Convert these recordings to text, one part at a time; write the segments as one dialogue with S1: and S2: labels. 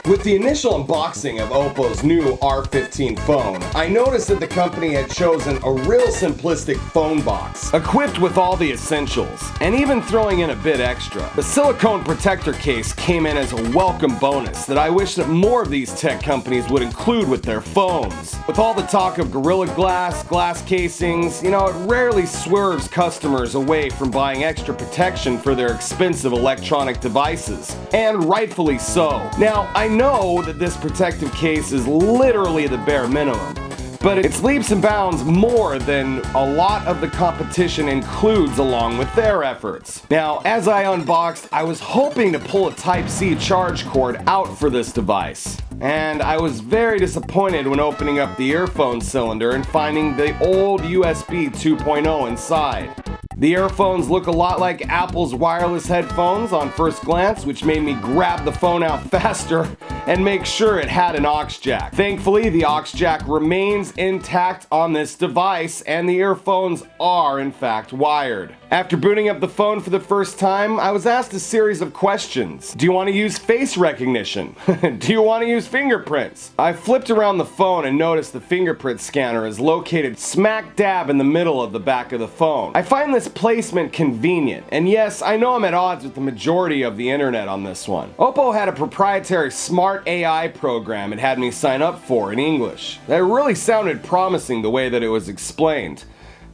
S1: With the initial unboxing of OPPO's new R15 phone, I noticed that the company had chosen a real simplistic phone box, equipped with all the essentials, and even throwing in a bit extra. The silicone protector case came in as a welcome bonus that I wish that more of these tech companies would include with their phones. With all the talk of Gorilla Glass, glass casings, it rarely swerves customers away from buying extra protection for their expensive electronic devices, and rightfully so. Now, I know that this protective case is literally the bare minimum, but it's leaps and bounds more than a lot of the competition includes along with their efforts. Now, as I unboxed, I was hoping to pull a Type-C charge cord out for this device, and I was very disappointed when opening up the earphone cylinder and finding the old USB 2.0 inside. The earphones look a lot like Apple's wireless headphones on first glance, which made me grab the phone out faster and make sure it had an aux jack. Thankfully, the aux jack remains intact on this device, and the earphones are in fact wired. After booting up the phone for the first time, I was asked a series of questions. Do you want to use face recognition? Do you want to use fingerprints? I flipped around the phone and noticed the fingerprint scanner is located smack dab in the middle of the back of the phone. I find this placement convenient, and yes, I know I'm at odds with the majority of the internet on this one. OPPO had a proprietary smart AI program it had me sign up for in English. That really sounded promising the way that it was explained.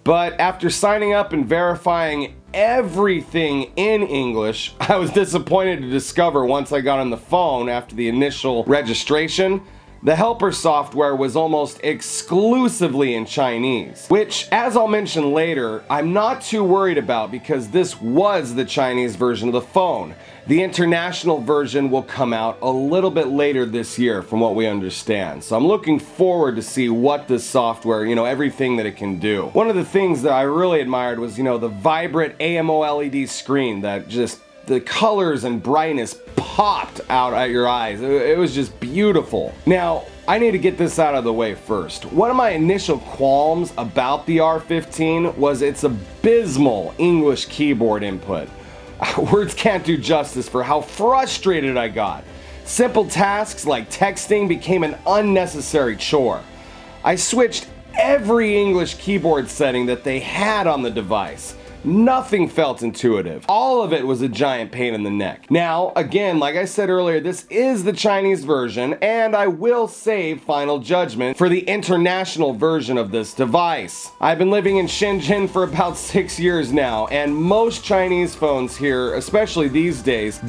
S1: But after signing up and verifying everything in English, I was disappointed to discover once I got on the phone after the initial registration, the helper software was almost exclusively in Chinese, which, as I'll mention later, I'm not too worried about because this was the Chinese version of the phone. The international version will come out a little bit later this year from what we understand. So I'm looking forward to see what this software, everything that it can do. One of the things that I really admired was, the vibrant AMOLED screen that just the colors and brightness popped out at your eyes. It was just beautiful. Now, I need to get this out of the way first. One of my initial qualms about the R15 was its abysmal English keyboard input. Words can't do justice for how frustrated I got. Simple tasks like texting became an unnecessary chore. I switched every English keyboard setting that they had on the device. Nothing felt intuitive. All of it was a giant pain in the neck. Now, again, like I said earlier, this is the Chinese version, and I will save final judgment for the international version of this device. I've been living in Shenzhen for about 6 years now, and most Chinese phones here, especially these days,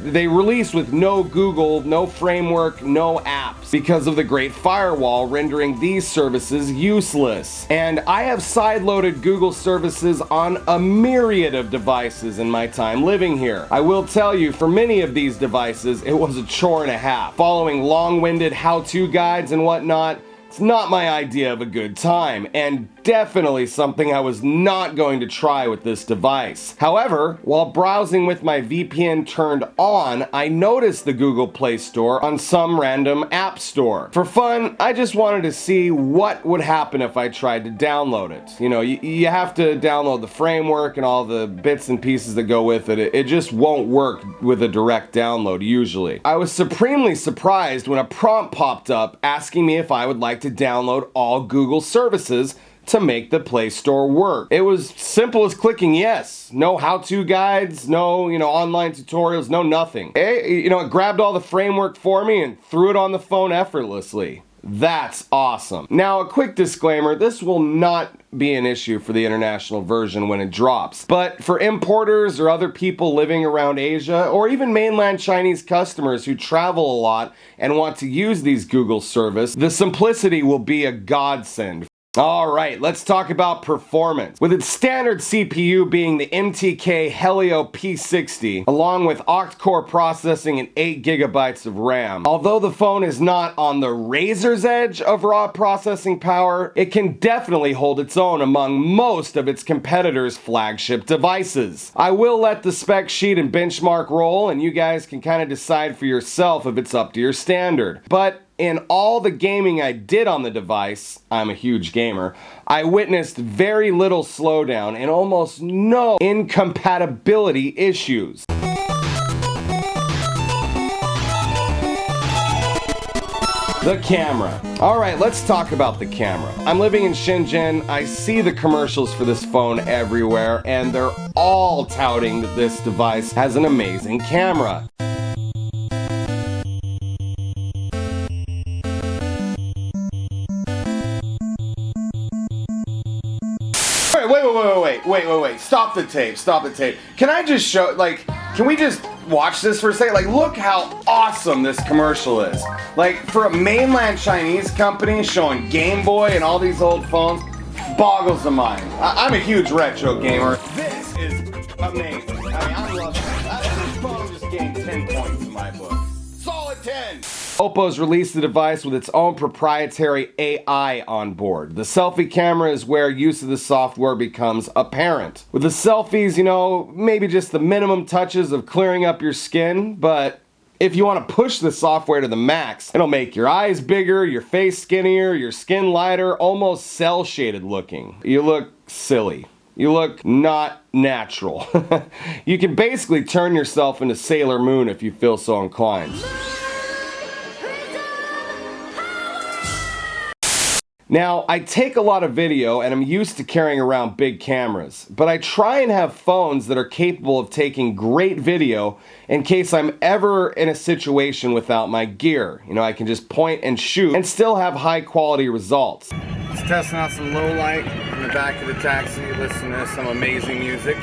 S1: they release with no Google, no framework, no apps because of the Great Firewall rendering these services useless. And I have sideloaded Google services on a myriad of devices in my time living here. I will tell you, for many of these devices, it was a chore and a half. Following long-winded how-to guides and whatnot, it's not my idea of a good time, and definitely something I was not going to try with this device. However, while browsing with my VPN turned on, I noticed the Google Play Store on some random app store. For fun, I just wanted to see what would happen if I tried to download it. You have to download the framework and all the bits and pieces that go with it. It just won't work with a direct download usually. I was supremely surprised when a prompt popped up asking me if I would like to download all Google services to make the Play Store work. It was simple as clicking yes. No how-to guides, no, online tutorials, no nothing. It grabbed all the framework for me and threw it on the phone effortlessly. That's awesome. Now, a quick disclaimer, this will not be an issue for the international version when it drops. But for importers or other people living around Asia, or even mainland Chinese customers who travel a lot and want to use these Google service, the simplicity will be a godsend. Alright, let's talk about performance. With its standard CPU being the MTK Helio P60, along with octa-core processing and 8 GB of RAM, although the phone is not on the razor's edge of raw processing power, it can definitely hold its own among most of its competitors' flagship devices. I will let the spec sheet and benchmark roll, and you guys can kind of decide for yourself if it's up to your standard. But in all the gaming I did on the device, I'm a huge gamer, I witnessed very little slowdown and almost no incompatibility issues. The camera. Alright, let's talk about the camera. I'm living in Shenzhen, I see the commercials for this phone everywhere, and they're all touting that this device has an amazing camera. Wait, stop the tape. Can I just show, like, can we just watch this for a second? Like, look how awesome this commercial is. Like, for a mainland Chinese company showing Game Boy and all these old phones, boggles the mind. I'm a huge retro gamer. This is amazing. I mean, I love it. This phone just gained 10 points in my book. Solid 10! OPPO's released the device with its own proprietary AI on board. The selfie camera is where use of the software becomes apparent. With the selfies, you know, maybe just the minimum touches of clearing up your skin, but if you want to push the software to the max, it'll make your eyes bigger, your face skinnier, your skin lighter, almost cel-shaded looking. You look silly. You look not natural. You can basically turn yourself into Sailor Moon if you feel so inclined. Now, I take a lot of video and I'm used to carrying around big cameras, but I try and have phones that are capable of taking great video in case I'm ever in a situation without my gear. You know, I can just point and shoot and still have high quality results. Just testing out some low light in the back of the taxi, listening to some amazing music.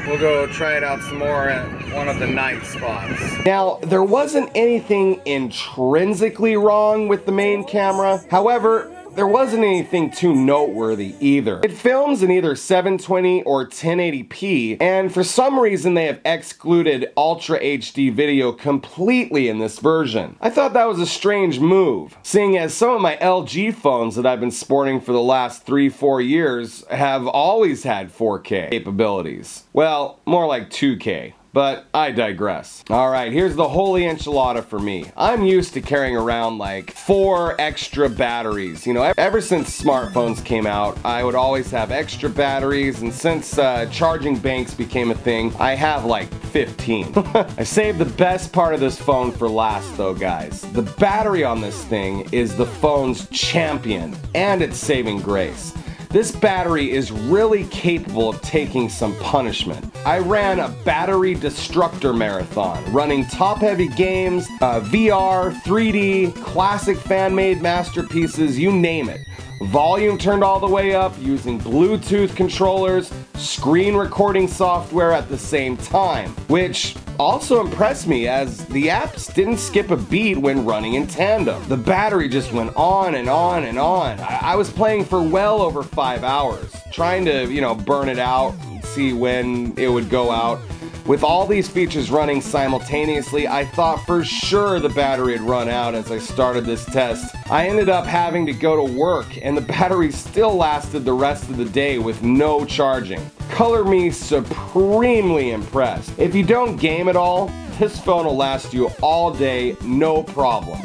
S1: We'll go try it out some more at one of the night spots. Now, there wasn't anything intrinsically wrong with the main camera. However, there wasn't anything too noteworthy either. It films in either 720 or 1080p, and for some reason they have excluded Ultra HD video completely in this version. I thought that was a strange move, seeing as some of my LG phones that I've been sporting for the last 3-4 years have always had 4K capabilities. Well, more like 2K. But I digress. Alright, here's the holy enchilada for me. I'm used to carrying around like 4 extra batteries. You know, ever since smartphones came out, I would always have extra batteries, and since charging banks became a thing, I have like 15. I saved the best part of this phone for last though, guys. The battery on this thing is the phone's champion and its saving grace. This battery is really capable of taking some punishment. I ran a battery destructor marathon, running top-heavy games, VR, 3D, classic fan-made masterpieces, you name it. Volume turned all the way up, using Bluetooth controllers, screen recording software at the same time, which also impressed me as the apps didn't skip a beat when running in tandem. The battery just went on and on and on. I was playing for well over 5 hours, trying to, you know, burn it out and see when it would go out. With all these features running simultaneously, I thought for sure the battery had run out as I started this test. I ended up having to go to work, and the battery still lasted the rest of the day with no charging. Color me supremely impressed. If you don't game at all, this phone will last you all day, no problem.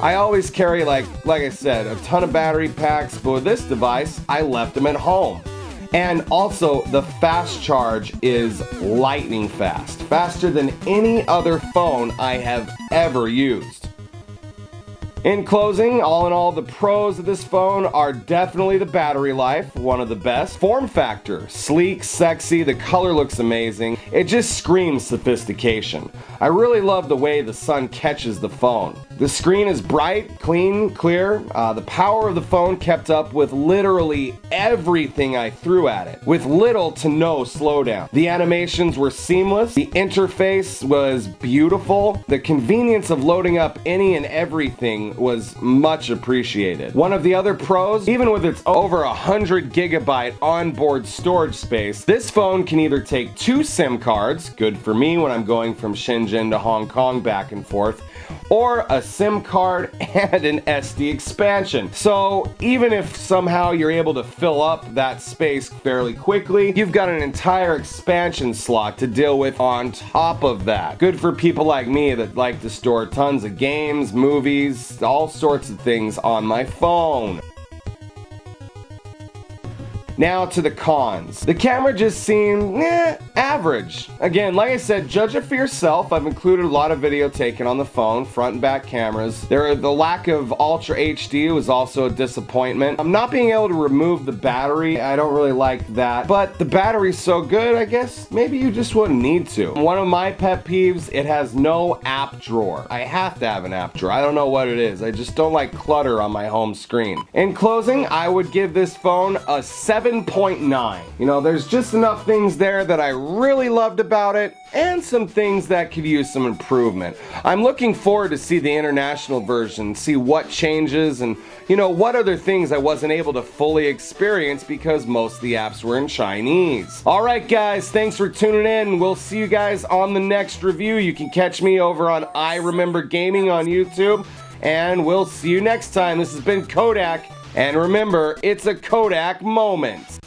S1: I always carry, like I said, a ton of battery packs, but with this device, I left them at home. And also, the fast charge is lightning fast, faster than any other phone I have ever used. In closing, all in all, the pros of this phone are definitely the battery life, one of the best. Form factor, sleek, sexy, the color looks amazing. It just screams sophistication. I really love the way the sun catches the phone. The screen is bright, clean, clear. The power of the phone kept up with literally everything I threw at it, with little to no slowdown. The animations were seamless. The interface was beautiful. The convenience of loading up any and everything was much appreciated. One of the other pros, even with its over 100 gigabyte onboard storage space, this phone can either take 2 SIM cards, good for me when I'm going from Shenzhen to Hong Kong back and forth, or a SIM card and an SD expansion. So even if somehow you're able to fill up that space fairly quickly, you've got an entire expansion slot to deal with on top of that. Good for people like me that like to store tons of games, movies, all sorts of things on my phone. Now to the cons. The camera just seemed average. Again, like I said, judge it for yourself. I've included a lot of video taken on the phone, front and back cameras. The lack of Ultra HD was also a disappointment. I'm not being able to remove the battery. I don't really like that, but the battery's so good, I guess maybe you just wouldn't need to. One of my pet peeves, it has no app drawer. I have to have an app drawer. I don't know what it is. I just don't like clutter on my home screen. In closing, I would give this phone a 7.9. You know, there's just enough things there that I really loved about it, and some things that could use some improvement. I'm looking forward to see the international version, see what changes, and you know, what other things I wasn't able to fully experience because most of the apps were in Chinese. Alright guys, thanks for tuning in. We'll see you guys on the next review. You can catch me over on I Remember Gaming on YouTube, and we'll see you next time. This has been Kodak, and remember, it's a Kodak moment.